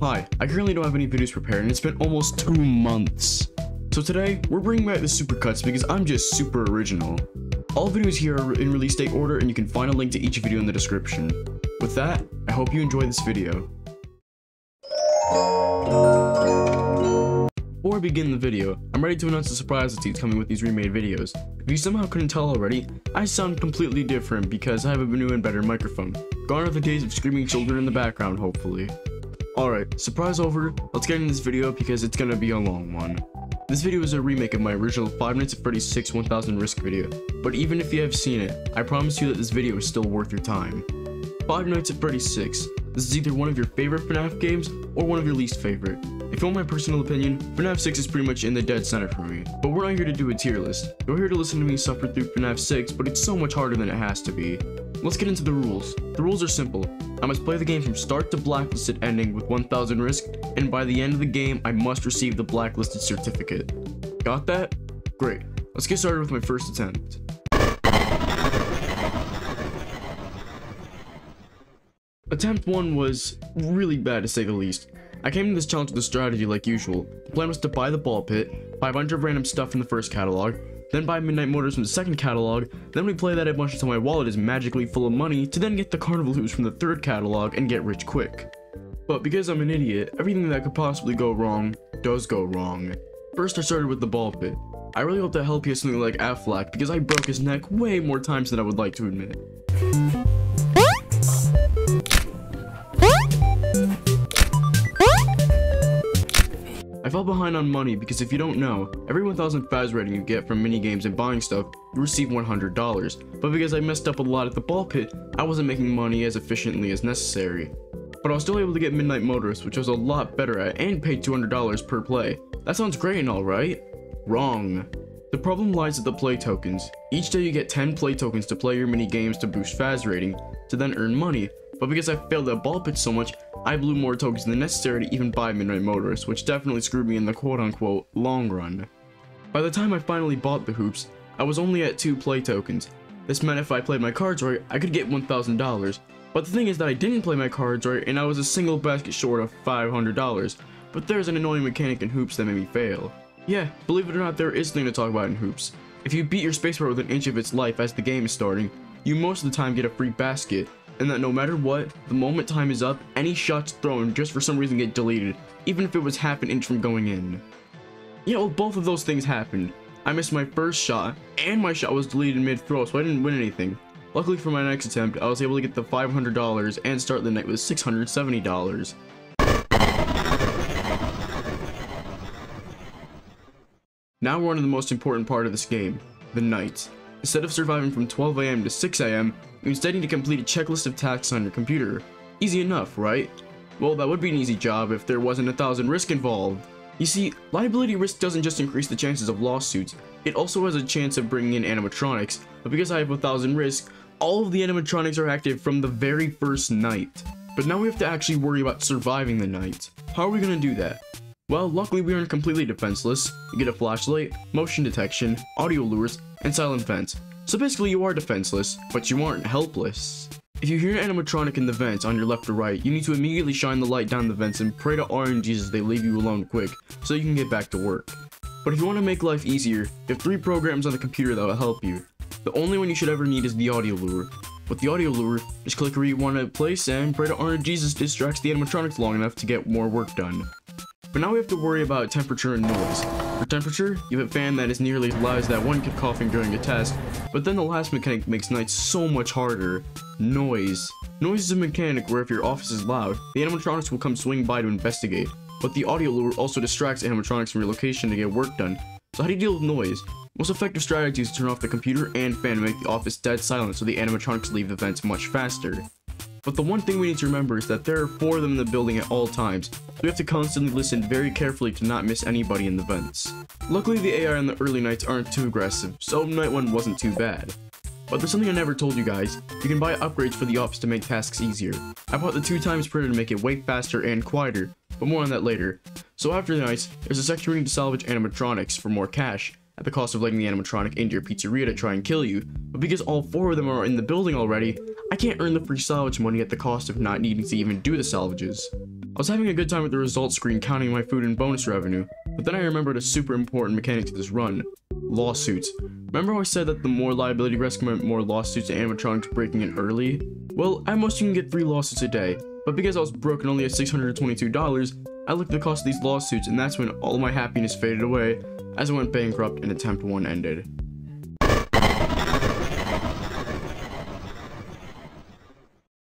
Hi, I currently don't have any videos prepared and it's been almost 2 months. So today, we're bringing back the Supercuts because I'm just super original. All videos here are in release date order and you can find a link to each video in the description. With that, I hope you enjoy this video. Before I begin the video, I'm ready to announce the surprise that's coming with these remade videos. If you somehow couldn't tell already, I sound completely different because I have a new and better microphone. Gone are the days of screaming children in the background, hopefully. Alright, surprise over, let's get into this video because it's gonna be a long one. This video is a remake of my original 5 Nights at Freddy's 6 1000 Risk video, but even if you have seen it, I promise you that this video is still worth your time. 5 Nights at Freddy's 6. This is either one of your favorite FNAF games or one of your least favorite. If you want my personal opinion, FNAF 6 is pretty much in the dead center for me. But we're not here to do a tier list. You're here to listen to me suffer through FNAF 6, but it's so much harder than it has to be. Let's get into the rules. The rules are simple. I must play the game from start to blacklisted ending with 1000 risk, and by the end of the game, I must receive the blacklisted certificate. Got that? Great. Let's get started with my first attempt. Attempt 1 was really bad to say the least. I came to this challenge with a strategy like usual. The plan was to buy the ball pit, buy a bunch of random stuff from the first catalog, then buy Midnight Motors from the second catalog, then we play that a bunch until my wallet is magically full of money to then get the carnival hoops from the third catalog and get rich quick. But because I'm an idiot, everything that could possibly go wrong does go wrong. First I started with the ball pit. I really hope that helped you something like Affleck because I broke his neck way more times than I would like to admit. I fell behind on money because if you don't know, every 1000 Faz rating you get from minigames and buying stuff, you receive $100. But because I messed up a lot at the ball pit, I wasn't making money as efficiently as necessary. But I was still able to get Midnight Motors, which I was a lot better at, and paid $200 per play. That sounds great and all, right? Wrong. The problem lies at the play tokens. Each day you get 10 play tokens to play your mini games to boost Faz rating, to then earn money. But because I failed at ball pit so much, I blew more tokens than necessary to even buy Midnight Motors, which definitely screwed me in the quote-unquote long run. By the time I finally bought the hoops, I was only at 2 play tokens. This meant if I played my cards right, I could get $1,000. But the thing is that I didn't play my cards right and I was a single basket short of $500. But there's an annoying mechanic in hoops that made me fail. Yeah, believe it or not, there is something to talk about in hoops. If you beat your spacebar with an inch of its life as the game is starting, you most of the time get a free basket. And that no matter what, the moment time is up, any shots thrown just for some reason get deleted, even if it was half an inch from going in. Yeah, well, both of those things happened. I missed my first shot, and my shot was deleted mid-throw, so I didn't win anything. Luckily for my next attempt, I was able to get the $500 and start the night with $670. Now we're on to the most important part of this game, the night. Instead of surviving from 12 AM to 6 AM, you instead need to complete a checklist of tasks on your computer. Easy enough, right? Well, that would be an easy job if there wasn't 1000 risk involved. You see, liability risk doesn't just increase the chances of lawsuits, it also has a chance of bringing in animatronics, but because I have 1000 risk, all of the animatronics are active from the very first night. But now we have to actually worry about surviving the night. How are we gonna do that? Well, luckily we aren't completely defenseless. You get a flashlight, motion detection, audio lures, and silent vents. So basically you are defenseless, but you aren't helpless. If you hear an animatronic in the vents on your left or right, you need to immediately shine the light down the vents and pray to RNGs they leave you alone quick, so you can get back to work. But if you want to make life easier, you have 3 programs on the computer that will help you. The only one you should ever need is the audio lure. With the audio lure, just click where you want to place and pray to RNGs distracts the animatronics long enough to get more work done. But now we have to worry about temperature and noise. For temperature, you have a fan that is nearly as loud as that one kid coughing during a test, but then the last mechanic makes nights so much harder. Noise. Noise is a mechanic where if your office is loud, the animatronics will come swing by to investigate, but the audio lure also distracts animatronics from your location to get work done. So how do you deal with noise? Most effective strategy is to turn off the computer and fan to make the office dead silent so the animatronics leave the vents much faster. But the one thing we need to remember is that there are 4 of them in the building at all times, so we have to constantly listen very carefully to not miss anybody in the vents. Luckily the AI on the early nights aren't too aggressive, so night 1 wasn't too bad. But there's something I never told you guys, you can buy upgrades for the office to make tasks easier. I bought the 2x printer to make it way faster and quieter, but more on that later. So after the nights, there's a section where you need to salvage animatronics for more cash, at the cost of letting the animatronic into your pizzeria to try and kill you, but because all 4 of them are in the building already, I can't earn the free salvage money at the cost of not needing to even do the salvages. I was having a good time with the results screen counting my food and bonus revenue, but then I remembered a super important mechanic to this run: lawsuits. Remember how I said that the more liability risk meant more lawsuits and animatronics breaking in early? Well, at most you can get 3 lawsuits a day, but because I was broke and only had $622, I looked at the cost of these lawsuits, and that's when all my happiness faded away as I went bankrupt and attempt 1 ended.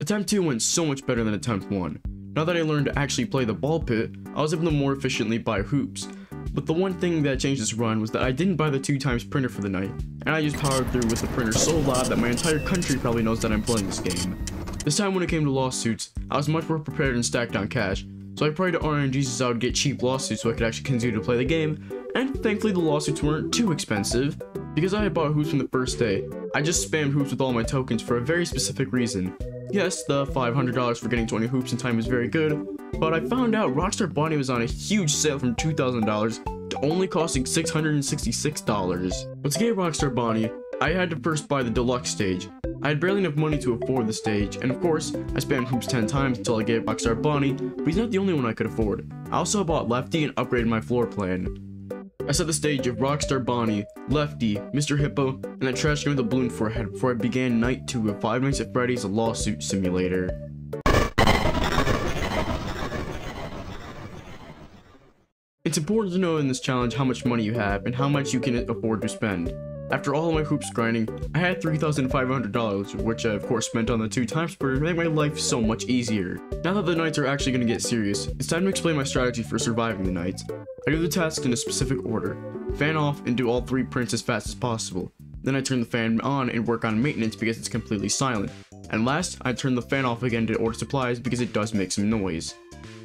Attempt 2 went so much better than attempt 1. Now that I learned to actually play the ball pit, I was able to more efficiently buy hoops. But the one thing that changed this run was that I didn't buy the 2x printer for the night, and I just powered through with the printer so loud that my entire country probably knows that I'm playing this game. This time when it came to lawsuits, I was much more prepared and stacked on cash, so I prayed to RNGs I would get cheap lawsuits so I could actually continue to play the game, and thankfully the lawsuits weren't too expensive. Because I had bought hoops from the first day, I just spammed hoops with all my tokens for a very specific reason. Yes, the $500 for getting 20 hoops in time is very good, but I found out Rockstar Bonnie was on a huge sale from $2,000 to only costing $666. But to get Rockstar Bonnie, I had to first buy the deluxe stage. I had barely enough money to afford the stage, and of course, I spammed hoops 10 times until I gave Rockstar Bonnie, but he's not the only one I could afford. I also bought Lefty and upgraded my floor plan. I set the stage of Rockstar Bonnie, Lefty, Mr. Hippo, and a trash can with a balloon for a head before I began Night 2 of Five Nights at Freddy's Lawsuit Simulator. It's important to know in this challenge how much money you have and how much you can afford to spend. After all of my hoops grinding, I had $3,500, which I of course spent on the 2x printer to make my life so much easier. Now that the nights are actually going to get serious, it's time to explain my strategy for surviving the nights. I do the tasks in a specific order: fan off and do all 3 prints as fast as possible. Then I turn the fan on and work on maintenance because it's completely silent. And last, I turn the fan off again to order supplies because it does make some noise.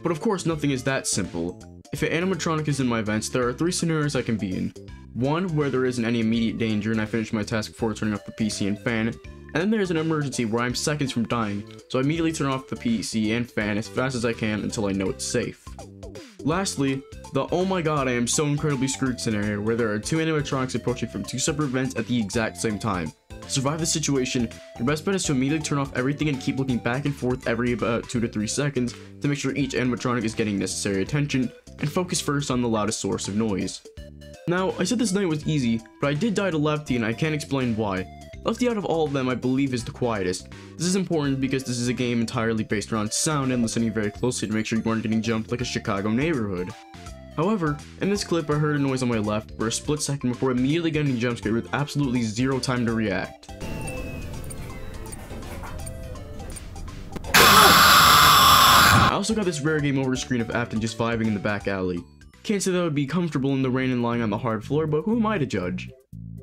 But of course nothing is that simple. If an animatronic is in my vents, there are 3 scenarios I can be in. One where there isn't any immediate danger and I finish my task before turning off the PC and fan, and then there's an emergency where I'm seconds from dying, so I immediately turn off the PC and fan as fast as I can until I know it's safe. Lastly, the "oh my god, I am so incredibly screwed" scenario where there are 2 animatronics approaching from 2 separate vents at the exact same time. To survive this situation, your best bet is to immediately turn off everything and keep looking back and forth every about 2 to 3 seconds to make sure each animatronic is getting necessary attention, and focus first on the loudest source of noise. Now, I said this night was easy, but I did die to Lefty and I can't explain why. Lefty out of all of them I believe is the quietest. This is important because this is a game entirely based around sound and listening very closely to make sure you aren't getting jumped like a Chicago neighborhood. However, in this clip I heard a noise on my left for a split second before immediately getting jumpscared with absolutely 0 time to react. I also got this rare game over screen of Afton just vibing in the back alley. Can't say that I would be comfortable in the rain and lying on the hard floor, but who am I to judge?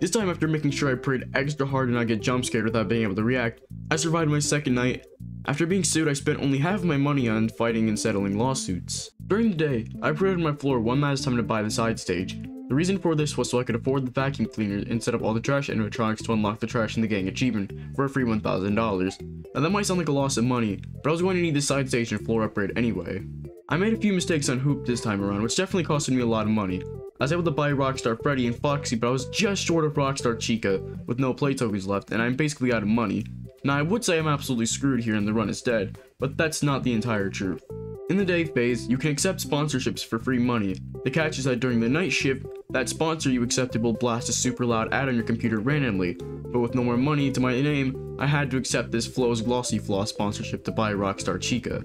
This time, after making sure I prayed extra hard to not get jump scared without being able to react, I survived my second night. After being sued, I spent only half of my money on fighting and settling lawsuits. During the day, I prayed on my floor one last time to buy the side stage. The reason for this was so I could afford the vacuum cleaner instead of all the trash animatronics to unlock the Trash in the Gang achievement for a free $1,000. Now that might sound like a loss of money, but I was going to need the side stage and floor upgrade anyway. I made a few mistakes on Hoop this time around, which definitely costed me a lot of money. I was able to buy Rockstar Freddy and Foxy, but I was just short of Rockstar Chica, with no play tokens left, and I'm basically out of money. Now I would say I'm absolutely screwed here and the run is dead, but that's not the entire truth. In the day phase, you can accept sponsorships for free money. The catch is that during the night shift, that sponsor you accepted will blast a super loud ad on your computer randomly, but with no more money to my name, I had to accept this Flo's Glossy Floss sponsorship to buy Rockstar Chica.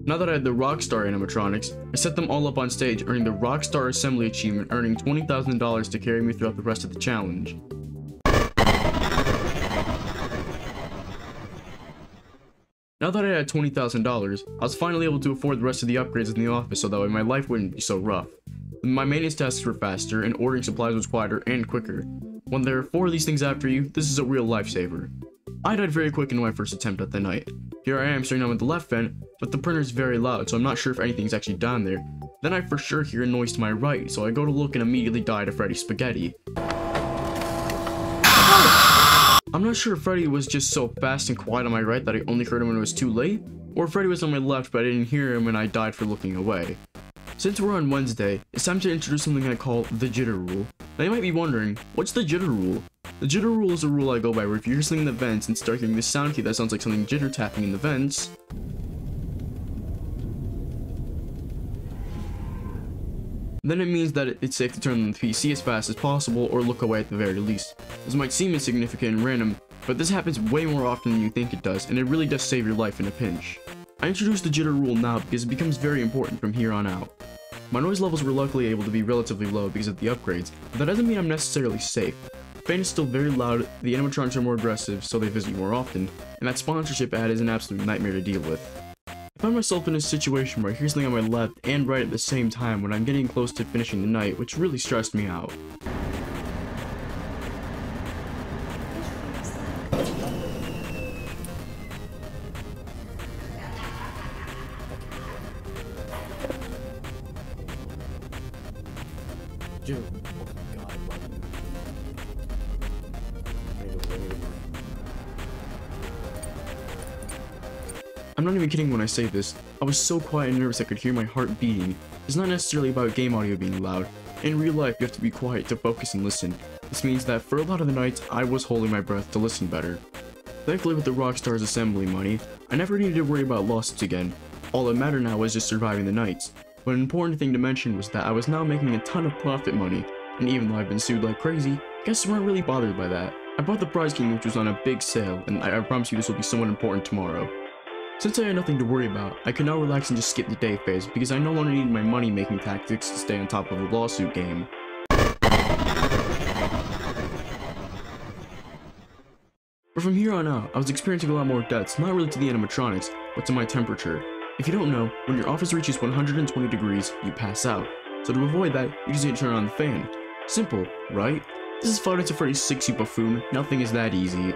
Now that I had the Rockstar animatronics, I set them all up on stage, earning the Rockstar Assembly achievement, earning $20,000 to carry me throughout the rest of the challenge. Now that I had $20,000, I was finally able to afford the rest of the upgrades in the office so that way my life wouldn't be so rough. My maintenance tasks were faster, and ordering supplies was quieter and quicker. When there are 4 of these things after you, this is a real lifesaver. I died very quick in my first attempt at the night. Here I am staring down at the left vent, but the printer is very loud, so I'm not sure if anything's actually down there. Then I for sure hear a noise to my right, so I go to look and immediately die to Freddy's spaghetti. I'm not sure if Freddy was just so fast and quiet on my right that I only heard him when it was too late, or if Freddy was on my left but I didn't hear him and I died for looking away. Since we're on Wednesday, it's time to introduce something I call the jitter rule. Now you might be wondering, what's the jitter rule? The jitter rule is a rule I go by where if you're hearing something in the vents and start hearing this sound cue that sounds like something jitter tapping in the vents, then it means that it's safe to turn on the PC as fast as possible or look away at the very least. This might seem insignificant and random, but this happens way more often than you think it does, and it really does save your life in a pinch. I introduced the jitter rule now because it becomes very important from here on out. My noise levels were luckily able to be relatively low because of the upgrades, but that doesn't mean I'm necessarily safe. The fan is still very loud, the animatronics are more aggressive, so they visit more often, and that sponsorship ad is an absolute nightmare to deal with. I find myself in a situation where I hear something on my left and right at the same time when I'm getting close to finishing the night, which really stressed me out. Dude, oh my god. I'm not even kidding when I say this. I was so quiet and nervous I could hear my heart beating. It's not necessarily about game audio being loud. In real life, you have to be quiet to focus and listen. This means that for a lot of the nights, I was holding my breath to listen better. Thankfully, with the Rockstar's assembly money, I never needed to worry about losses again. All that mattered now was just surviving the nights. But an important thing to mention was that I was now making a ton of profit money, and even though I've been sued like crazy, guests weren't really bothered by that. I bought the Prize King, which was on a big sale, and I promise you this will be somewhat important tomorrow. Since I had nothing to worry about, I could now relax and just skip the day phase because I no longer needed my money-making tactics to stay on top of the lawsuit game. But from here on out, I was experiencing a lot more debts, not really to the animatronics, but to my temperature. If you don't know, when your office reaches 120 degrees, you pass out. So to avoid that, you just need to turn on the fan. Simple, right? This is Five Nights at Freddy's 6, you buffoon. Nothing is that easy.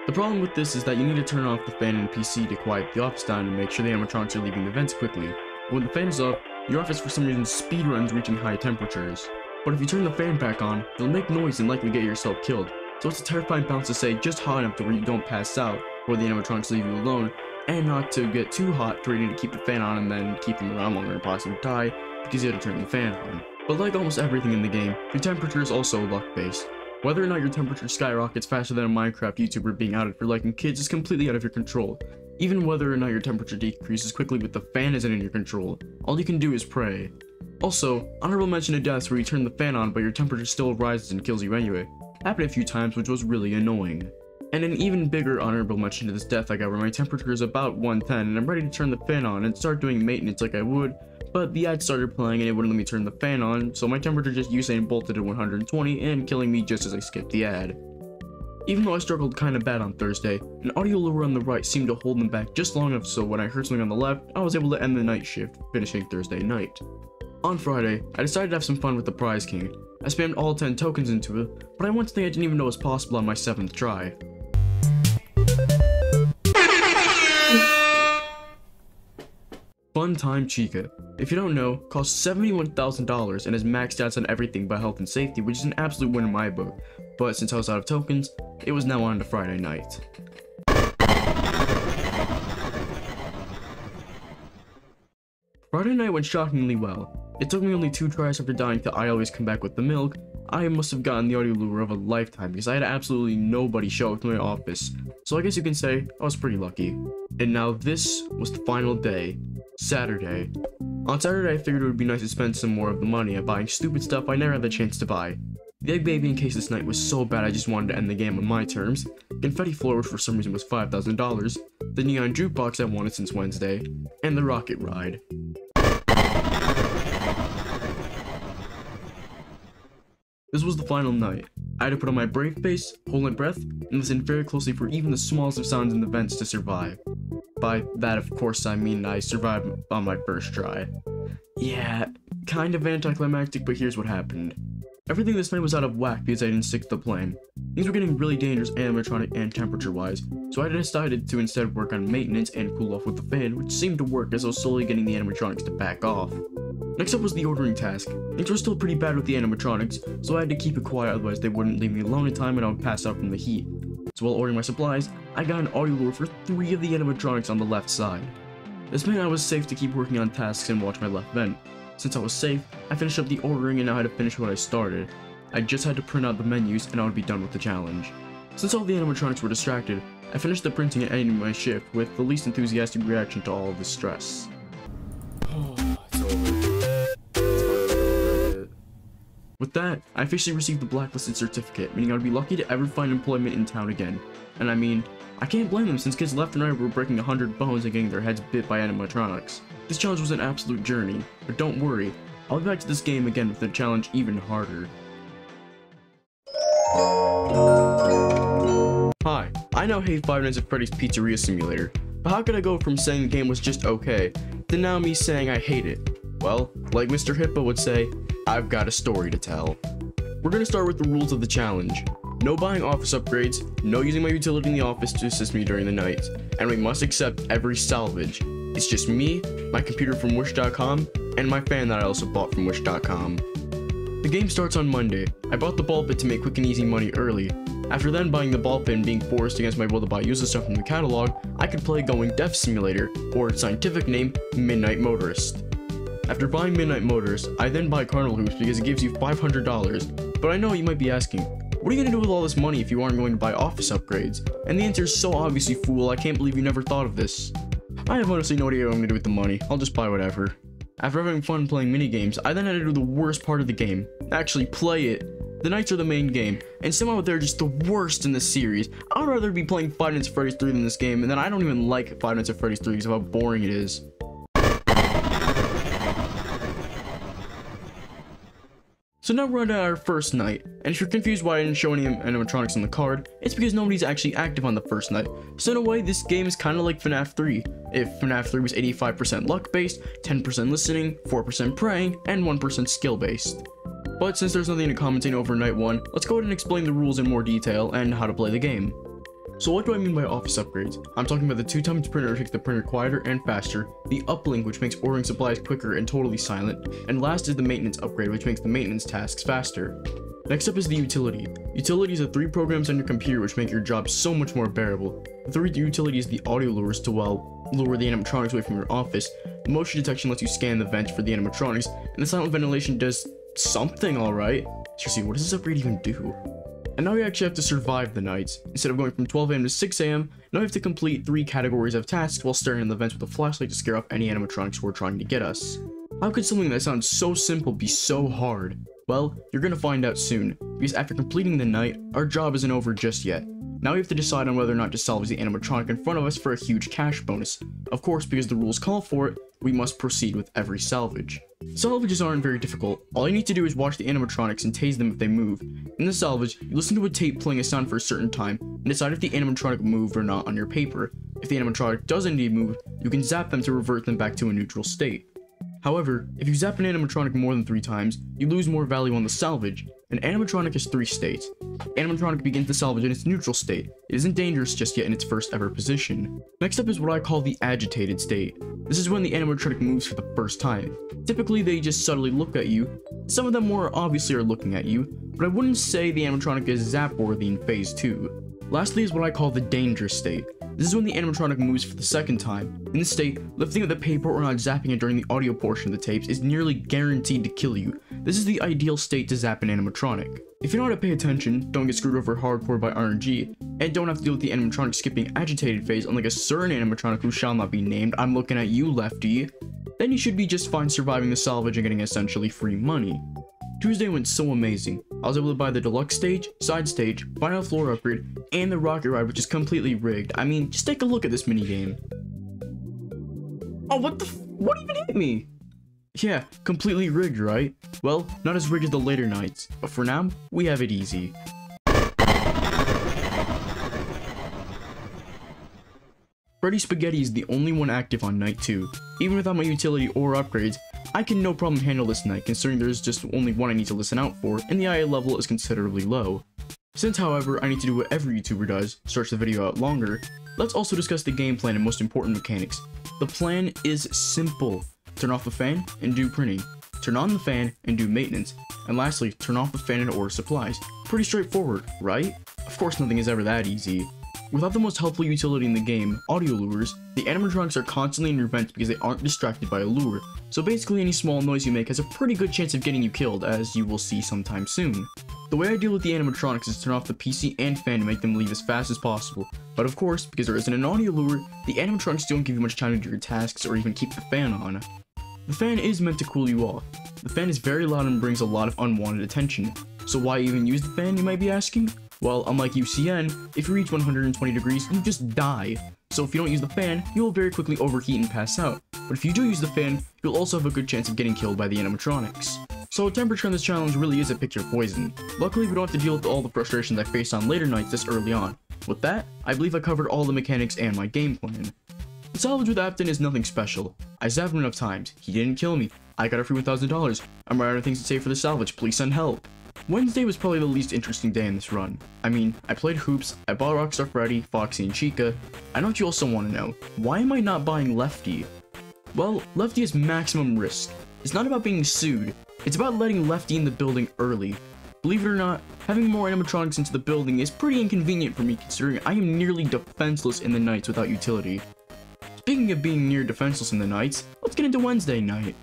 The problem with this is that you need to turn off the fan in the PC to quiet the office down and make sure the animatronics are leaving the vents quickly. But when the fan is off, your office for some reason speedruns reaching high temperatures. But if you turn the fan back on, it'll make noise and likely get yourself killed. So it's a terrifying balance to stay just hot enough to where you don't pass out, or the animatronics leave you alone, and not to get too hot to where you need to keep the fan on and then keep them around longer and possibly die because you had to turn the fan on. But like almost everything in the game, your temperature is also luck-based. Whether or not your temperature skyrockets faster than a Minecraft YouTuber being outed for liking kids is completely out of your control. Even whether or not your temperature decreases quickly with the fan isn't in your control. All you can do is pray. Also, honorable mention to deaths where you turn the fan on but your temperature still rises and kills you anyway. Happened a few times, which was really annoying. And an even bigger honorable mention to this death I got where my temperature is about 110 and I'm ready to turn the fan on and start doing maintenance like I would, but the ad started playing and it wouldn't let me turn the fan on, so my temperature just Usain bolted to 120 and killing me just as I skipped the ad. Even though I struggled kinda bad on Thursday, an audio lure on the right seemed to hold them back just long enough so when I heard something on the left, I was able to end the night shift, finishing Thursday night. On Friday, I decided to have some fun with the Prize King. I spammed all 10 tokens into it, but I won something I didn't even know was possible on my 7th try. Fun Time Chica. If you don't know, costs $71,000 and is maxed out on everything but health and safety, which is an absolute win in my book. But since I was out of tokens, it was now on to Friday night. Friday night went shockingly well. It took me only 2 tries after dying to I always come back with the milk. I must have gotten the audio lure of a lifetime because I had absolutely nobody show up to my office. So I guess you can say I was pretty lucky. And now this was the final day. Saturday. On Saturday I figured it would be nice to spend some more of the money on buying stupid stuff I never had the chance to buy. The egg baby in case this night was so bad I just wanted to end the game on my terms. Confetti floor which for some reason was $5,000. The neon jukebox I wanted since Wednesday. And the rocket ride. This was the final night. I had to put on my brave face, hold my breath, and listen very closely for even the smallest of sounds in the vents to survive. By that, of course, I mean I survived on my first try. Yeah, kind of anticlimactic, but here's what happened. Everything this night was out of whack because I didn't stick to the plan. Things were getting really dangerous animatronic and temperature-wise, so I decided to instead work on maintenance and cool off with the fan, which seemed to work as I was slowly getting the animatronics to back off. Next up was the ordering task. Things were still pretty bad with the animatronics, so I had to keep it quiet otherwise they wouldn't leave me alone in time and I would pass out from the heat. So while ordering my supplies, I got an audio lure for 3 of the animatronics on the left side. This meant I was safe to keep working on tasks and watch my left vent. Since I was safe, I finished up the ordering and now had to finish what I started. I just had to print out the menus and I would be done with the challenge. Since all the animatronics were distracted, I finished the printing and ending my shift with the least enthusiastic reaction to all of the stress. It's over. It's finally over. With that, I officially received the blacklisted certificate, meaning I'd be lucky to ever find employment in town again. And I mean, I can't blame them since kids left and right were breaking 100 bones and getting their heads bit by animatronics. This challenge was an absolute journey, but don't worry, I'll be back to this game again with the challenge even harder. Hi, I now hate Five Nights at Freddy's Pizzeria Simulator, but how could I go from saying the game was just okay, to now me saying I hate it? Well, like Mr. Hippo would say, I've got a story to tell. We're gonna start with the rules of the challenge. No buying office upgrades, no using my utility in the office to assist me during the night, and we must accept every salvage. It's just me, my computer from Wish.com, and my fan that I also bought from Wish.com. The game starts on Monday. I bought the ball pit to make quick and easy money early. After then buying the ball pit and being forced against my will to buy useless stuff from the catalog, I could play Going Deaf Simulator, or its scientific name, Midnight Motorist. After buying Midnight Motorist, I then buy Carnival Hoops because it gives you $500, but I know you might be asking, what are you gonna do with all this money if you aren't going to buy office upgrades? And the answer is so obviously, fool, I can't believe you never thought of this. I have honestly no idea what I'm gonna do with the money, I'll just buy whatever. After having fun playing minigames, I then had to do the worst part of the game, actually play it. The nights are the main game, and somehow they're just the worst in the series. I would rather be playing Five Nights at Freddy's 3 than this game, and then I don't even like Five Nights at Freddy's 3 because of how boring it is. So now we're on to our first night, and if you're confused why I didn't show any animatronics on the card, it's because nobody's actually active on the first night. So in a way, this game is kind of like FNAF 3. If FNAF 3 was 85% luck-based, 10% listening, 4% praying, and 1% skill-based. But since there's nothing to commentate over night 1, let's go ahead and explain the rules in more detail and how to play the game. So what do I mean by office upgrades? I'm talking about the 2x printer which makes the printer quieter and faster, the uplink which makes ordering supplies quicker and totally silent, and last is the maintenance upgrade which makes the maintenance tasks faster. Next up is the utility. Utilities are 3 programs on your computer which make your job so much more bearable. The 3rd utility is the audio lures to, well, lure the animatronics away from your office, the motion detection lets you scan the vent for the animatronics, and the silent ventilation does something alright. Seriously, what does this upgrade even do? And now we actually have to survive the nights. Instead of going from 12 AM to 6 AM, now we have to complete 3 categories of tasks while staring in the vents with a flashlight to scare off any animatronics who are trying to get us. How could something that sounds so simple be so hard? Well, you're gonna find out soon, because after completing the night, our job isn't over just yet. Now we have to decide on whether or not to salvage the animatronic in front of us for a huge cash bonus. Of course, because the rules call for it, we must proceed with every salvage. Salvages aren't very difficult. All you need to do is watch the animatronics and tase them if they move. In the salvage, you listen to a tape playing a sound for a certain time, and decide if the animatronic moved or not on your paper. If the animatronic does indeed move, you can zap them to revert them back to a neutral state. However, if you zap an animatronic more than 3 times, you lose more value on the salvage. An animatronic has 3 states. Animatronic begins the salvage in its neutral state. It isn't dangerous just yet in its first ever position. Next up is what I call the agitated state. This is when the animatronic moves for the first time. Typically, they just subtly look at you. Some of them more obviously are looking at you, but I wouldn't say the animatronic is zap-worthy in phase 2. Lastly is what I call the dangerous state. This is when the animatronic moves for the second time. In this state, lifting up the paper or not zapping it during the audio portion of the tapes is nearly guaranteed to kill you. This is the ideal state to zap an animatronic. If you know how to pay attention, don't get screwed over hardcore by RNG, and don't have to deal with the animatronic skipping agitated phase unlike a certain animatronic who shall not be named, I'm looking at you, Lefty, then you should be just fine surviving the salvage and getting essentially free money. Tuesday went so amazing. I was able to buy the deluxe stage, side stage, final floor upgrade, and the rocket ride, which is completely rigged. I mean, just take a look at this minigame. Oh, what even hit me? Yeah, completely rigged, right? Well, not as rigged as the later nights, but for now, we have it easy. Freddy Spaghetti is the only one active on night 2. Even without my utility or upgrades, I can no problem handle this night considering there's just only one I need to listen out for, and the IA level is considerably low. Since, however, I need to do what every YouTuber does, stretch the video out longer, let's also discuss the game plan and most important mechanics. The plan is simple. Turn off the fan and do printing. Turn on the fan and do maintenance. And lastly, turn off the fan and order supplies. Pretty straightforward, right? Of course nothing is ever that easy. Without the most helpful utility in the game, audio lures, the animatronics are constantly in your vent because they aren't distracted by a lure, so basically any small noise you make has a pretty good chance of getting you killed, as you will see sometime soon. The way I deal with the animatronics is to turn off the PC and fan to make them leave as fast as possible, but of course, because there isn't an audio lure, the animatronics don't give you much time to do your tasks or even keep the fan on. The fan is meant to cool you off. The fan is very loud and brings a lot of unwanted attention. So why even use the fan, you might be asking? Well, unlike UCN, if you reach 120 degrees, you just die. So if you don't use the fan, you will very quickly overheat and pass out. But if you do use the fan, you'll also have a good chance of getting killed by the animatronics. So temperature in this challenge really is a pick your poison. Luckily, we don't have to deal with all the frustrations I faced on later nights this early on. With that, I believe I covered all the mechanics and my game plan. The salvage with Afton is nothing special. I zapped him enough times. He didn't kill me. I got a free $1,000. I'm running out of things to say for the salvage. Please send help. Wednesday was probably the least interesting day in this run. I mean, I played hoops, I bought Rockstar Freddy, Foxy, and Chica. I know what you also want to know. Why am I not buying Lefty? Well, Lefty is maximum risk. It's not about being sued. It's about letting Lefty in the building early. Believe it or not, having more animatronics into the building is pretty inconvenient for me considering I am nearly defenseless in the nights without utility. Speaking of being near defenseless in the nights, let's get into Wednesday night.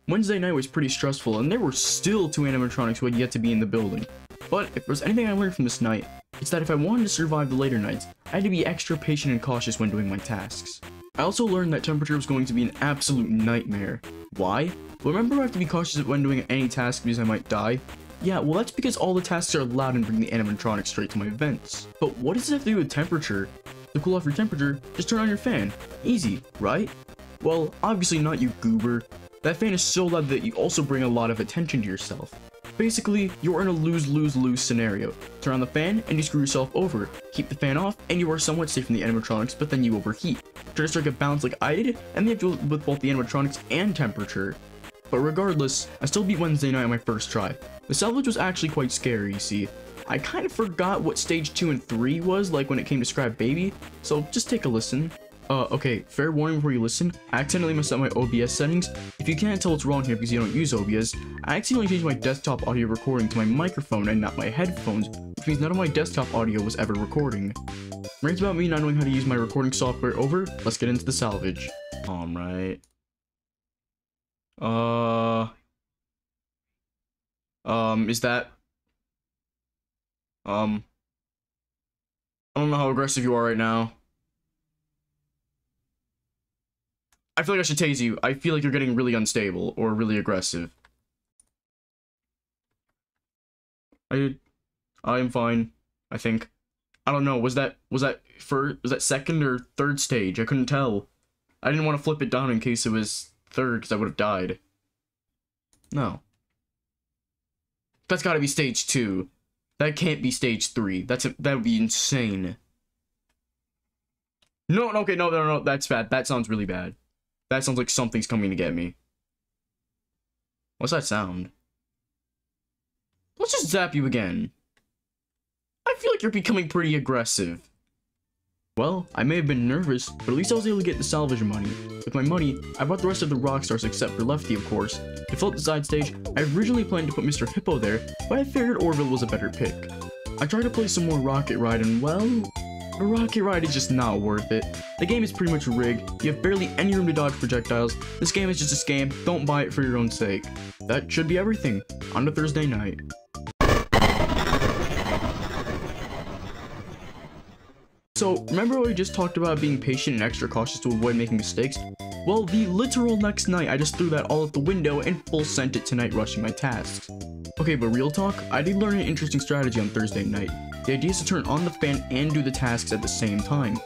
Wednesday night was pretty stressful, and there were still 2 animatronics who had yet to be in the building. But if there's anything I learned from this night, it's that if I wanted to survive the later nights, I had to be extra patient and cautious when doing my tasks. I also learned that temperature was going to be an absolute nightmare. Why? Well, remember I have to be cautious when doing any task because I might die? Yeah, well that's because all the tasks are loud and bring the animatronics straight to my vents. But what does it have to do with temperature? To cool off your temperature, just turn on your fan. Easy, right? Well, obviously not, you goober. That fan is so loud that you also bring a lot of attention to yourself. Basically, you're in a lose-lose-lose scenario. Turn on the fan, and you screw yourself over. Keep the fan off, and you are somewhat safe from the animatronics, but then you overheat. Try to strike a balance like I did, and they have to deal with both the animatronics and temperature. But regardless, I still beat Wednesday night on my first try. The salvage was actually quite scary, you see. I kind of forgot what stage 2 and 3 was like when it came to Scrap Baby, so just take a listen. Okay, fair warning before you listen, I accidentally messed up my OBS settings. If you can't tell what's wrong here because you don't use OBS, I accidentally changed my desktop audio recording to my microphone and not my headphones, which means none of my desktop audio was ever recording. Rants about me not knowing how to use my recording software over, let's get into the salvage. Alright. Is that... I don't know how aggressive you are right now. I feel like I should tase you. I feel like you're getting really unstable or really aggressive. I'm fine, I think. I don't know, was that second or third stage? I couldn't tell. I didn't want to flip it down in case it was third because I would have died. No. That's gotta be stage 2. That can't be stage 3. That would be insane. No, okay, no, that's bad. That sounds really bad. That sounds like something's coming to get me. What's that sound? Let's just zap you again. I feel like you're becoming pretty aggressive. Well, I may have been nervous, but at least I was able to get the salvage money. With my money, I bought the rest of the Rockstars except for Lefty, of course. To fill up the side stage, I originally planned to put Mr. Hippo there, but I figured Orville was a better pick. I tried to play some more Rocket Ride and, well, the Rocket Ride is just not worth it. The game is pretty much rigged, you have barely any room to dodge projectiles, this game is just a scam, don't buy it for your own sake. That should be everything. On to Thursday night. So, remember what we just talked about being patient and extra cautious to avoid making mistakes? Well, the literal next night, I just threw that all out the window and full sent it tonight rushing my tasks. Okay, but real talk, I did learn an interesting strategy on Thursday night. The idea is to turn on the fan and do the tasks at the same time.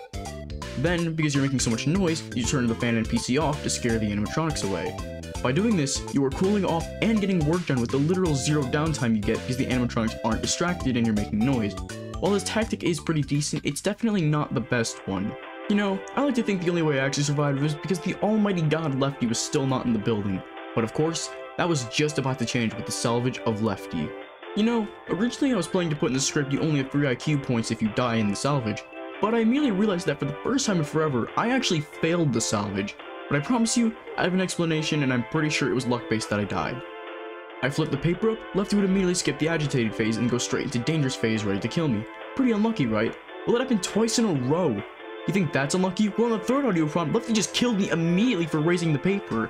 Then, because you're making so much noise, you turn the fan and PC off to scare the animatronics away. By doing this, you are cooling off and getting work done with the literal zero downtime you get because the animatronics aren't distracted and you're making noise. While this tactic is pretty decent, it's definitely not the best one. You know, I like to think the only way I actually survived was because the almighty god Lefty was still not in the building. But of course, that was just about to change with the salvage of Lefty. You know, originally I was planning to put in the script you only have 3 IQ points if you die in the salvage, but I immediately realized that for the first time in forever, I actually failed the salvage. But I promise you, I have an explanation and I'm pretty sure it was luck-based that I died. I flipped the paper up, Lefty would immediately skip the agitated phase and go straight into dangerous phase ready to kill me. Pretty unlucky, right? Well, that happened twice in a row. You think that's unlucky? Well, on the third audio prompt, Lefty just killed me immediately for raising the paper.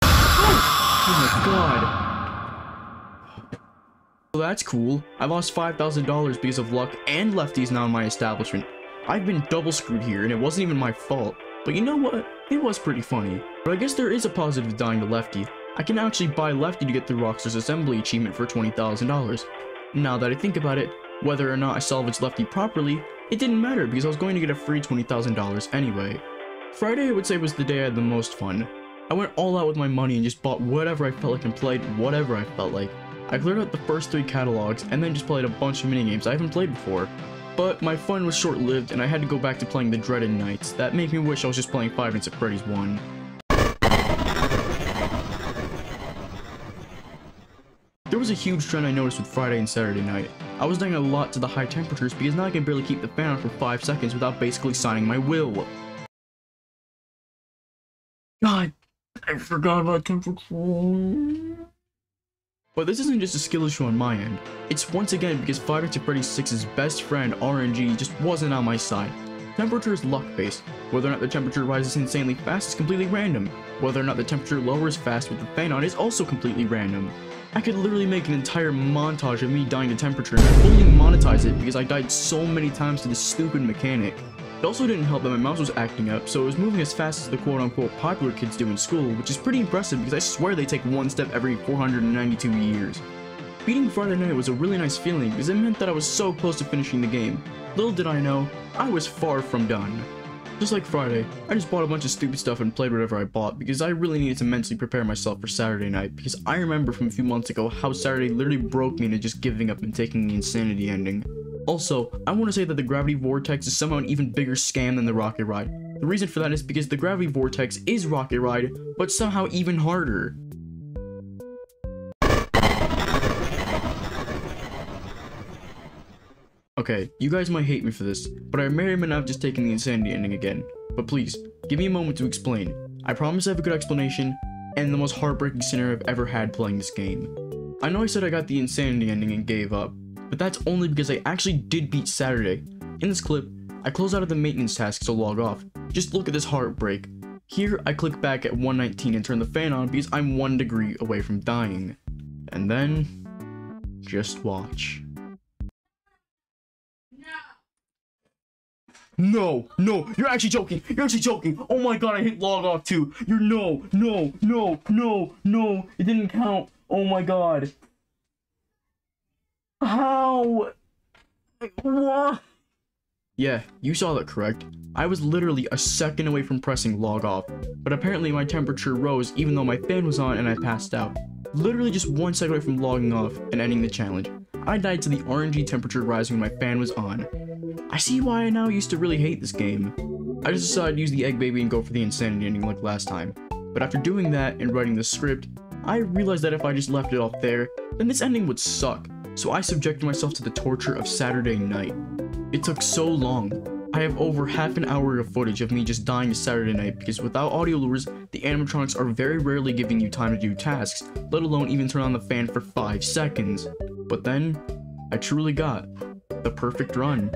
Oh my god. Well, that's cool. I lost $5,000 because of luck and Lefty's now in my establishment. I've been double screwed here, and it wasn't even my fault. But you know what? It was pretty funny. But I guess there is a positive to dying to Lefty. I can actually buy Lefty to get the Rockstar's Assembly achievement for $20,000. Now that I think about it, whether or not I salvaged Lefty properly, it didn't matter because I was going to get a free $20,000 anyway. Friday, I would say, was the day I had the most fun. I went all out with my money and just bought whatever I felt like and played whatever I felt like. I cleared out the first 3 catalogs and then just played a bunch of minigames I haven't played before. But my fun was short-lived and I had to go back to playing the dreaded nights. That made me wish I was just playing Five Nights at Freddy's 1. There was a huge trend I noticed with Friday and Saturday night. I was dying a lot to the high temperatures because now I can barely keep the fan on for 5 seconds without basically signing my will. God, I forgot about temperature. But this isn't just a skill issue on my end. It's once again because Five Nights at Freddy's 6's best friend, RNG, just wasn't on my side. Temperature is luck-based. Whether or not the temperature rises insanely fast is completely random. Whether or not the temperature lowers fast with the fan on is also completely random. I could literally make an entire montage of me dying to temperature and fully monetize it because I died so many times to this stupid mechanic. It also didn't help that my mouse was acting up, so it was moving as fast as the quote-unquote popular kids do in school, which is pretty impressive because I swear they take one step every 492 years. Beating Friday night was a really nice feeling because it meant that I was so close to finishing the game. Little did I know, I was far from done. Just like Friday, I just bought a bunch of stupid stuff and played whatever I bought because I really needed to mentally prepare myself for Saturday night because I remember from a few months ago how Saturday literally broke me into just giving up and taking the insanity ending. Also, I want to say that the Gravity Vortex is somehow an even bigger scam than the Rocket Ride. The reason for that is because the Gravity Vortex is Rocket Ride, but somehow even harder. Okay, you guys might hate me for this, but I may or may not have just taken the insanity ending again. But please, give me a moment to explain. I promise I have a good explanation, and the most heartbreaking scenario I've ever had playing this game. I know I said I got the insanity ending and gave up, but that's only because I actually did beat Saturday. In this clip, I close out of the maintenance task to log off. Just look at this heartbreak. Here, I click back at 119 and turn the fan on because I'm 1 degree away from dying. And then, just watch. No, you're actually joking. You're actually joking. Oh my god, I hit log off too. No, it didn't count. Oh my god. How? What? Yeah, you saw that correct. I was literally a second away from pressing log off, but apparently my temperature rose even though my fan was on and I passed out. Literally just 1 second away from logging off and ending the challenge. I died to the RNG temperature rising when my fan was on. I see why I now used to really hate this game. I just decided to use the egg baby and go for the insanity ending like last time. But after doing that and writing the script, I realized that if I just left it off there, then this ending would suck. So I subjected myself to the torture of Saturday night. It took so long. I have over half an hour of footage of me just dying to Saturday night because without audio lures, the animatronics are very rarely giving you time to do tasks, let alone even turn on the fan for 5 seconds. But then, I truly got the perfect run.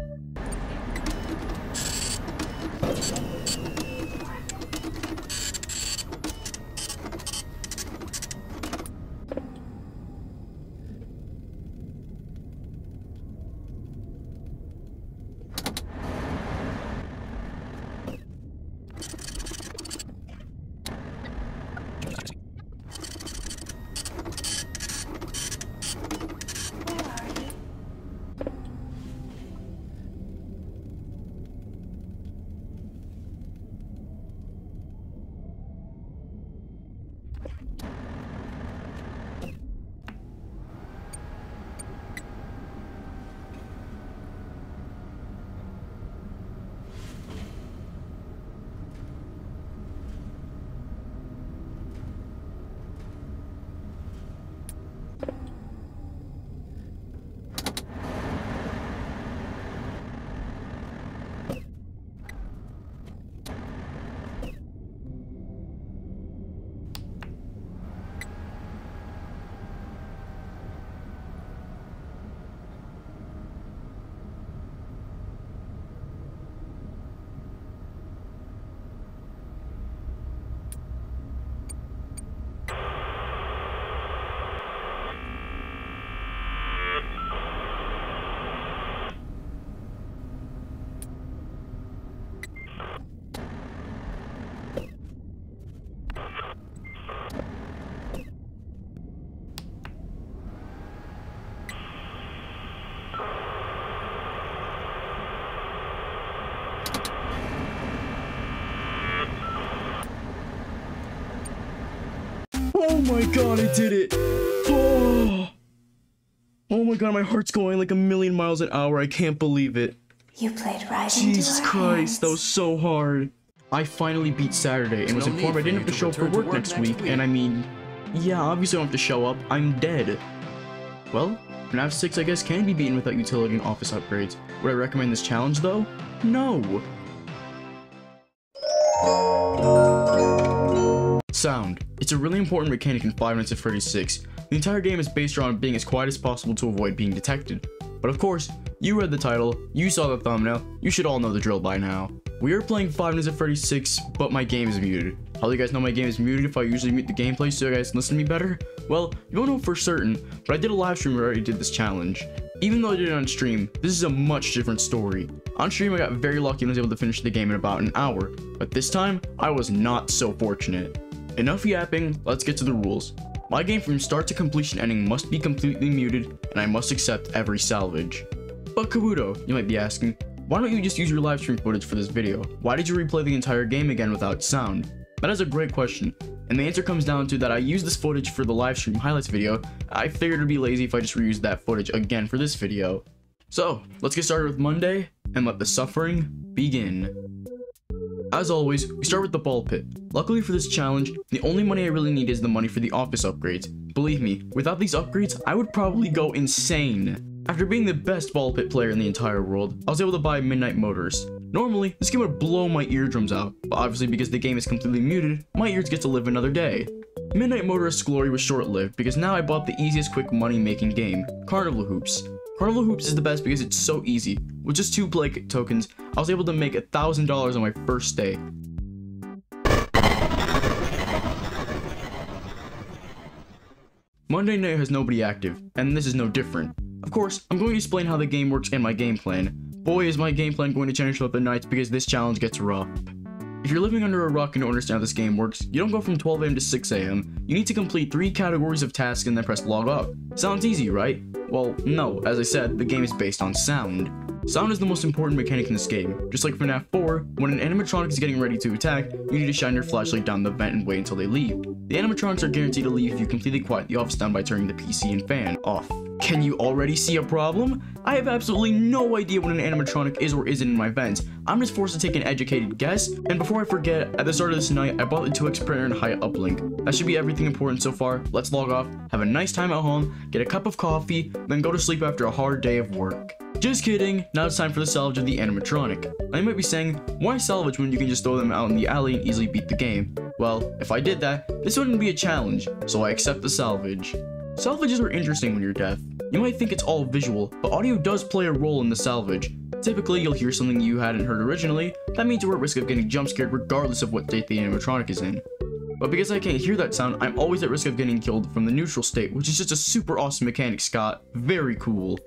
my god, I did it! Oh! Oh my god, my heart's going like a million miles an hour. I can't believe it. You played right Jesus into our Christ, hands. that was so hard. I finally beat Saturday and was informed I didn't have to show up for work next week. And I mean, yeah, obviously I don't have to show up. I'm dead. Well, FNAF 6 I guess can be beaten without utility and office upgrades. Would I recommend this challenge though? No. Sound. It's a really important mechanic in Five Nights at Freddy's 6. The entire game is based around being as quiet as possible to avoid being detected. But of course, you read the title, you saw the thumbnail, you should all know the drill by now. We are playing Five Nights at Freddy's 6, but my game is muted. How do you guys know my game is muted if I usually mute the gameplay so you guys listen to me better? Well, you don't know for certain, but I did a live stream where I already did this challenge. Even though I did it on stream, this is a much different story. On stream I got very lucky and was able to finish the game in about an hour, but this time, I was not so fortunate. Enough yapping, let's get to the rules. My game from start to completion ending must be completely muted, and I must accept every salvage. But Kabuto, you might be asking, why don't you just use your live stream footage for this video? Why did you replay the entire game again without sound? That is a great question, and the answer comes down to that I used this footage for the live stream highlights video. I figured it'd be lazy if I just reused that footage again for this video. So, let's get started with Monday, and let the suffering begin. As always, we start with the ball pit. Luckily for this challenge, the only money I really need is the money for the office upgrades. Believe me, without these upgrades, I would probably go insane. After being the best ball pit player in the entire world, I was able to buy Midnight Motors. Normally, this game would blow my eardrums out, but obviously because the game is completely muted, my ears get to live another day. Midnight Motorist's glory was short-lived because now I bought the easiest quick money-making game, Carnival Hoops. Carnival Hoops is the best because it's so easy. With just 2 play tokens, I was able to make $1,000 on my first day. Monday night has nobody active, and this is no different. Of course, I'm going to explain how the game works and my game plan. Boy, is my game plan going to change throughout the nights because this challenge gets rough. If you're living under a rock and don't understand how this game works, you don't go from 12 AM to 6 AM. You need to complete 3 categories of tasks and then press log off. Sounds easy, right? Well, no, as I said, the game is based on sound. Sound is the most important mechanic in this game. Just like FNAF 4, when an animatronic is getting ready to attack, you need to shine your flashlight down the vent and wait until they leave. The animatronics are guaranteed to leave if you completely quiet the office down by turning the PC and fan off. Can you already see a problem? I have absolutely no idea what an animatronic is or isn't in my vents. I'm just forced to take an educated guess, and before I forget, at the start of this night, I bought the 2x printer and high uplink. That should be everything important so far. Let's log off, have a nice time at home, get a cup of coffee, then go to sleep after a hard day of work. Just kidding, now it's time for the salvage of the animatronic. Now you might be saying, why salvage when you can just throw them out in the alley and easily beat the game? Well, if I did that, this wouldn't be a challenge, so I accept the salvage. Salvages are interesting when you're deaf. You might think it's all visual, but audio does play a role in the salvage. Typically, you'll hear something you hadn't heard originally. That means you're at risk of getting jump scared regardless of what state the animatronic is in. But because I can't hear that sound, I'm always at risk of getting killed from the neutral state, which is just a super awesome mechanic, Scott. Very cool.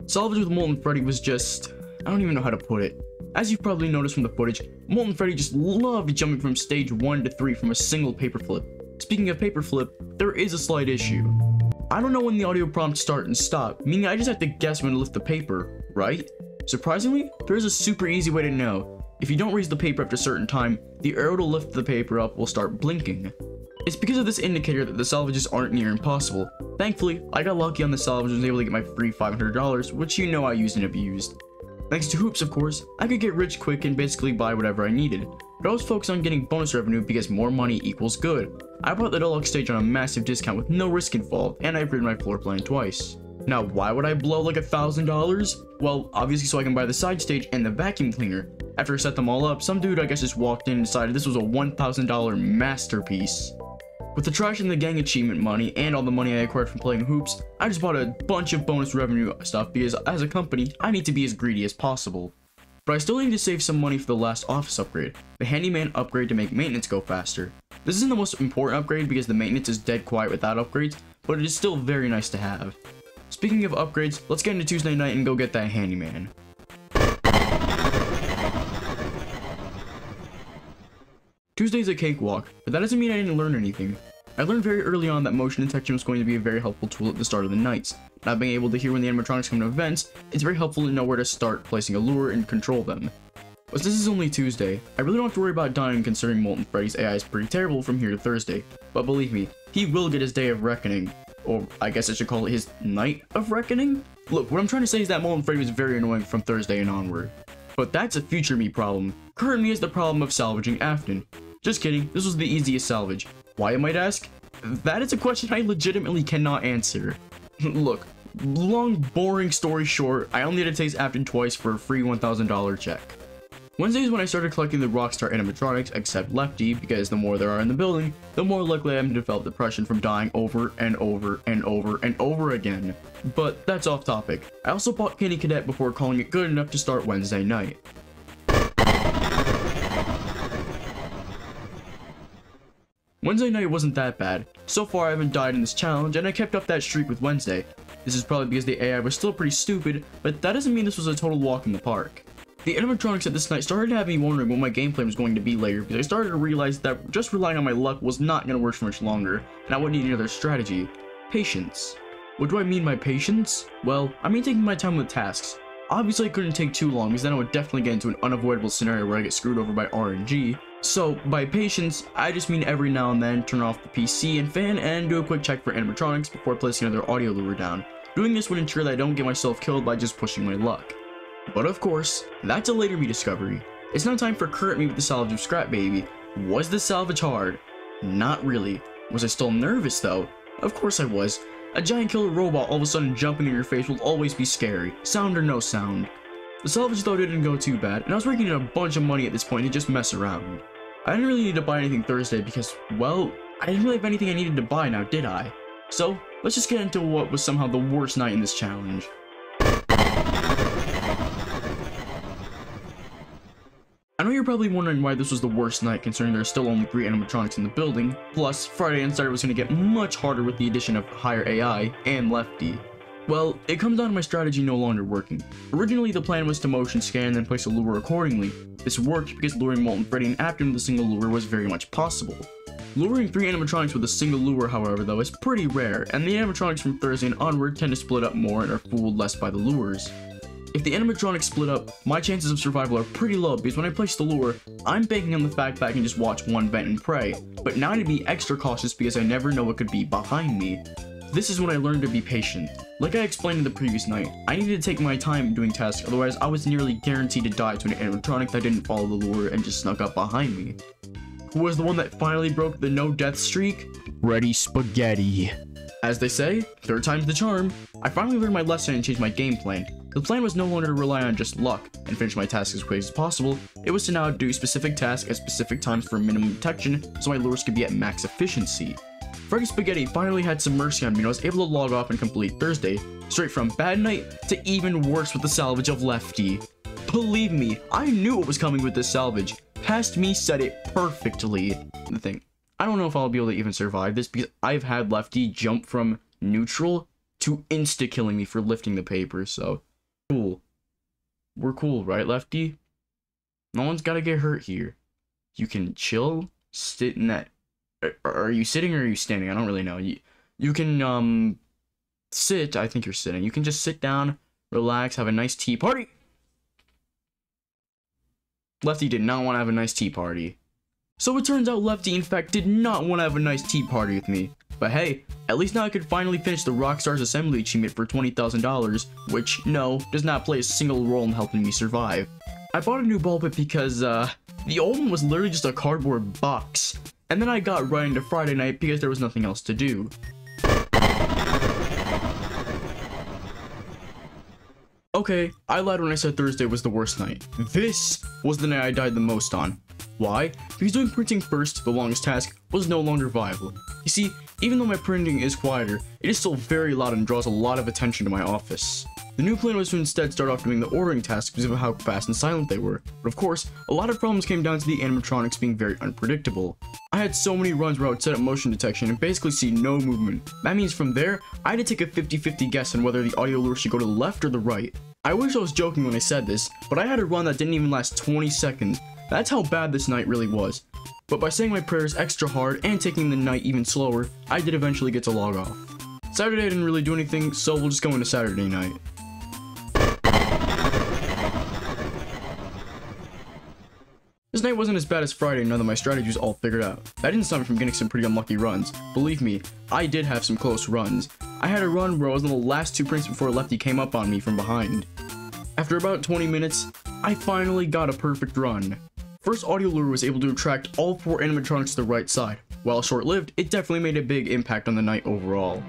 Salvage with Molten Freddy was just... I don't even know how to put it. As you've probably noticed from the footage, Molten Freddy just loved jumping from stage 1 to 3 from a single paper flip. Speaking of paper flip, there is a slight issue. I don't know when the audio prompts start and stop, meaning I just have to guess when to lift the paper, right? Surprisingly, there is a super easy way to know. If you don't raise the paper after a certain time, the arrow to lift the paper up will start blinking. It's because of this indicator that the salvages aren't near impossible. Thankfully, I got lucky on the salvage and was able to get my free $500, which you know I used and abused. Thanks to Hoops, of course, I could get rich quick and basically buy whatever I needed, but I was focused on getting bonus revenue because more money equals good. I bought the deluxe stage on a massive discount with no risk involved, and I upgraded my floor plan twice. Now, why would I blow like $1,000? Well, obviously so I can buy the side stage and the vacuum cleaner. After I set them all up, some dude I guess just walked in and decided this was a $1,000 masterpiece. With the Trash in the Gang achievement money and all the money I acquired from playing Hoops, I just bought a bunch of bonus revenue stuff because as a company, I need to be as greedy as possible. But I still need to save some money for the last office upgrade, the handyman upgrade to make maintenance go faster. This isn't the most important upgrade because the maintenance is dead quiet without upgrades, but it is still very nice to have. Speaking of upgrades, let's get into Tuesday night and go get that handyman. Tuesday's a cakewalk, but that doesn't mean I didn't learn anything. I learned very early on that motion detection was going to be a very helpful tool at the start of the nights. Not being able to hear when the animatronics come to events, it's very helpful to know where to start placing a lure and control them. But since this is only Tuesday, I really don't have to worry about dying considering Molten Freddy's AI is pretty terrible from here to Thursday. But believe me, he will get his day of reckoning. Or I guess I should call it his night of reckoning? Look, what I'm trying to say is that Molten Freddy was very annoying from Thursday and onward. But that's a future me problem. Current me is the problem of salvaging Afton. Just kidding, this was the easiest salvage. Why, you might ask? That is a question I legitimately cannot answer. Look, long boring story short, I only had to taste Afton twice for a free $1,000 check. Wednesday is when I started collecting the Rockstar animatronics, except Lefty, because the more there are in the building, the more likely I am to develop depression from dying over and over and over and over again. But that's off topic. I also bought Kenny Cadet before calling it good enough to start Wednesday night. Wednesday night wasn't that bad. So far I haven't died in this challenge, and I kept up that streak with Wednesday. This is probably because the AI was still pretty stupid, but that doesn't mean this was a total walk in the park. The animatronics at this night started to have me wondering what my gameplay was going to be later, because I started to realize that just relying on my luck was not going to work for much longer, and I would need another strategy. Patience. What do I mean by patience? Well, I mean taking my time with tasks. Obviously it couldn't take too long, because then I would definitely get into an unavoidable scenario where I get screwed over by RNG. So, by patience, I just mean every now and then turn off the PC and fan and do a quick check for animatronics before placing another audio lure down. Doing this would ensure that I don't get myself killed by just pushing my luck. But of course, that's a later me discovery. It's now time for current me with the salvage of Scrap Baby. Was the salvage hard? Not really. Was I still nervous though? Of course I was. A giant killer robot all of a sudden jumping in your face will always be scary, sound or no sound. The salvage though didn't go too bad, and I was raking in a bunch of money at this point to just mess around. I didn't really need to buy anything Thursday because, well, I didn't really have anything I needed to buy now, did I? So, let's just get into what was somehow the worst night in this challenge. I know you're probably wondering why this was the worst night considering there are still only 3 animatronics in the building, plus Friday and Saturday was going to get much harder with the addition of higher AI and Lefty. Well, it comes down to my strategy no longer working. Originally the plan was to motion scan and then place a lure accordingly. This worked because luring Molten Freddy and Afton with a single lure was very much possible. Luring 3 animatronics with a single lure, however, though, is pretty rare, and the animatronics from Thursday and onward tend to split up more and are fooled less by the lures. If the animatronics split up, my chances of survival are pretty low because when I place the lure, I'm banking on the fact that I can just watch one vent and pray, but now I need to be extra cautious because I never know what could be behind me. This is when I learned to be patient. Like I explained in the previous night, I needed to take my time doing tasks, otherwise I was nearly guaranteed to die to an animatronic that didn't follow the lure and just snuck up behind me. Who was the one that finally broke the no death streak? Ready Spaghetti. As they say, third time's the charm. I finally learned my lesson and changed my game plan. The plan was no longer to rely on just luck and finish my tasks as quick as possible. It was to now do specific tasks at specific times for minimum detection so my lures could be at max efficiency. Freddy Spaghetti finally had some mercy on me and I was able to log off and complete Thursday, straight from bad night to even worse with the salvage of Lefty. Believe me, I knew what was coming with this salvage. Past me said it perfectly. The thing, I don't know if I'll be able to even survive this because I've had Lefty jump from neutral to insta-killing me for lifting the paper, so cool. We're cool, right, Lefty? No one's gotta get hurt here. You can chill, sit in that. Are you sitting or are you standing? I don't really know. You can, sit. I think you're sitting. You can just sit down, relax, have a nice tea party. Lefty did not want to have a nice tea party. So it turns out Lefty, in fact, did not want to have a nice tea party with me. But hey, at least now I could finally finish the Rockstar's Assembly achievement for $20,000, which, no, does not play a single role in helping me survive. I bought a new ball pit because, the old one was literally just a cardboard box. And then I got right into Friday night because there was nothing else to do. Okay, I lied when I said Thursday was the worst night. This was the night I died the most on. Why? Because doing printing first, the longest task, was no longer viable. You see, even though my printing is quieter, it is still very loud and draws a lot of attention to my office. The new plan was to instead start off doing the ordering tasks because of how fast and silent they were. But of course, a lot of problems came down to the animatronics being very unpredictable. I had so many runs where I would set up motion detection and basically see no movement. That means from there, I had to take a 50-50 guess on whether the audio lure should go to the left or the right. I wish I was joking when I said this, but I had a run that didn't even last 20 seconds. That's how bad this night really was. But by saying my prayers extra hard and taking the night even slower, I did eventually get to log off. Saturday I didn't really do anything, so we'll just go into Saturday night. This This night wasn't as bad as Friday now that my strategy was all figured out. That didn't stop me from getting some pretty unlucky runs. Believe me, I did have some close runs. I had a run where I was in the last 2 prints before Lefty came up on me from behind. After about 20 minutes, I finally got a perfect run. First audio lure was able to attract all 4 animatronics to the right side. While short-lived, it definitely made a big impact on the night overall.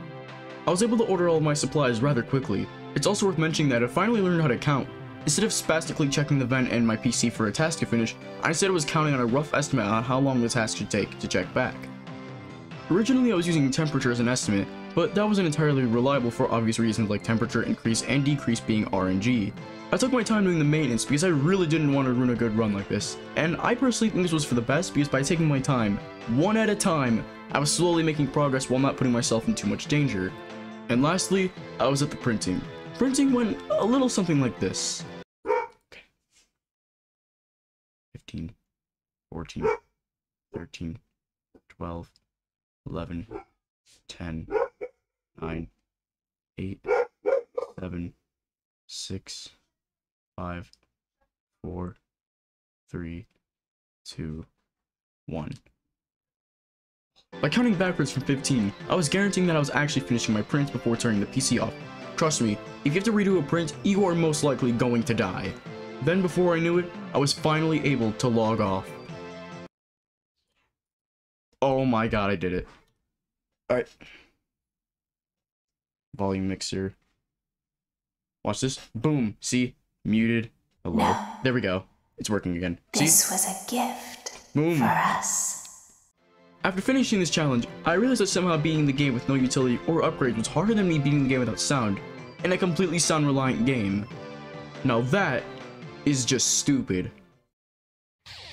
I was able to order all of my supplies rather quickly. It's also worth mentioning that I finally learned how to count. Instead of spastically checking the vent and my PC for a task to finish, I instead was counting on a rough estimate on how long the task should take to check back. Originally I was using temperature as an estimate, but that wasn't entirely reliable for obvious reasons like temperature increase and decrease being RNG. I took my time doing the maintenance because I really didn't want to ruin a good run like this, and I personally think this was for the best because by taking my time, one at a time, I was slowly making progress while not putting myself in too much danger. And lastly, I was at the printing. Printing went a little something like this. 15, 14, 13, 12, 11, 10, 9, 8, 7, 6, 5, 4, 3, 2, 1. By counting backwards from 15, I was guaranteeing that I was actually finishing my prints before turning the PC off. Trust me, if you have to redo a print, you are most likely going to die. Then before I knew it, I was finally able to log off. Oh my god, I did it. Alright. Volume mixer. Watch this. Boom. See? Muted. Hello. No. There we go. It's working again. See? This was a gift Boom. for us. After finishing this challenge, I realized that somehow beating the game with no utility or upgrades was harder than me beating the game without sound, in a completely sound-reliant game. Now that is just stupid.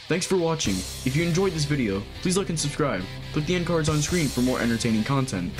Thanks for watching. If you enjoyed this video, please like and subscribe. Click the end cards on screen for more entertaining content.